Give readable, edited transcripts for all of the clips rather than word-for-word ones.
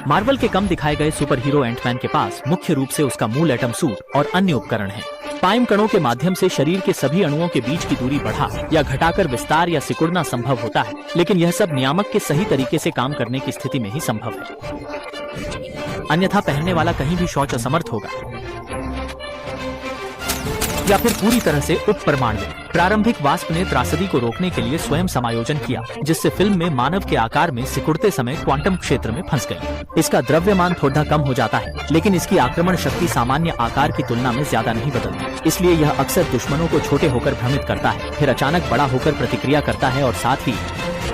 Marvel के कम दिखाए गए सुपर हीरो एंटमैन के पास मुख्य रूप से उसका मूल एटम सूट और अन्य उपकरण हैं। पाइम कणों के माध्यम से शरीर के सभी अणुओं के बीच की दूरी बढ़ा या घटाकर विस्तार या सिकुड़ना संभव होता है, लेकिन यह सब नियामक के सही तरीके से काम करने की स्थिति में ही संभव है। अन्यथा पहनने वाला कहीं भी शौच असमर्थ होगा या फिर पूरी तरह से उपपरमाणु। प्रारंभिक वास्प ने त्रासदी को रोकने के लिए स्वयं समायोजन किया, जिससे फिल्म में मानव के आकार में सिकुड़ते समय क्वांटम क्षेत्र में फंस गई। इसका द्रव्यमान थोड़ा कम हो जाता है, लेकिन इसकी आक्रमण शक्ति सामान्य आकार की तुलना में ज्यादा नहीं बदलती। इसलिए यह अक्सर दुश्मनों को छोटे होकर भ्रमित करता है, फिर अचानक बड़ा होकर प्रतिक्रिया करता है और साथ ही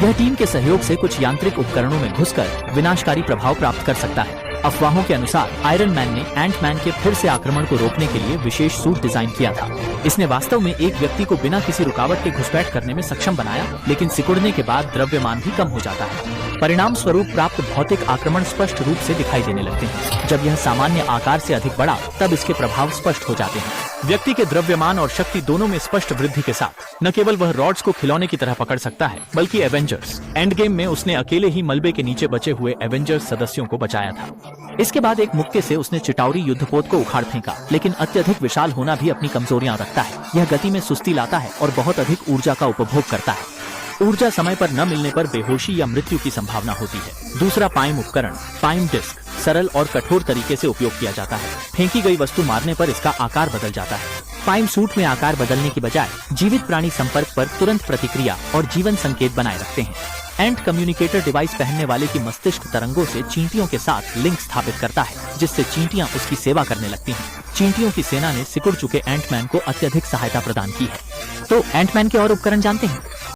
यह टीम के सहयोग से कुछ यांत्रिक उपकरणों में घुसकर विनाशकारी प्रभाव प्राप्त कर सकता है। अफवाहों के अनुसार आयरन मैन ने एंटमैन के फिर से आक्रमण को रोकने के लिए विशेष सूट डिजाइन किया था। इसने वास्तव में एक व्यक्ति को बिना किसी रुकावट के घुसपैठ करने में सक्षम बनाया, लेकिन सिकुड़ने के बाद द्रव्यमान भी कम हो जाता है। परिणाम स्वरूप प्राप्त भौतिक आक्रमण स्पष्ट रूप से दिखाई देने लगते हैं। जब यह सामान्य आकार से अधिक बड़ा, तब इसके प्रभाव स्पष्ट हो जाते हैं। व्यक्ति के द्रव्यमान और शक्ति दोनों में स्पष्ट वृद्धि के साथ न केवल वह रॉड्स को खिलौने की तरह पकड़ सकता है, बल्कि एवेंजर्स एंड गेम में उसने अकेले ही मलबे के नीचे बचे हुए एवेंजर्स सदस्यों को बचाया था। इसके बाद एक मुक्के से उसने चिटाउरी युद्धपोत को उखाड़ फेंका, लेकिन अत्यधिक विशाल होना भी अपनी कमजोरियां रखता है। यह गति में सुस्ती लाता है और बहुत अधिक ऊर्जा का उपभोग करता है। ऊर्जा समय पर न मिलने पर बेहोशी या मृत्यु की संभावना होती है। दूसरा पाइम उपकरण, पाइम डिस्क, सरल और कठोर तरीके से उपयोग किया जाता है। फेंकी गई वस्तु मारने पर इसका आकार बदल जाता है। पाइम सूट में आकार बदलने की बजाय जीवित प्राणी संपर्क पर तुरंत प्रतिक्रिया और जीवन संकेत बनाए रखते हैं। एंट कम्युनिकेटर डिवाइस पहनने वाले की मस्तिष्क तरंगों से चींटियों के साथ लिंक स्थापित करता है, जिससे चींटियां उसकी सेवा करने लगती हैं। चींटियों की सेना ने सिकुड़ चुके एंटमैन को अत्यधिक सहायता प्रदान की है। तो एंटमैन के और उपकरण जानते हैं?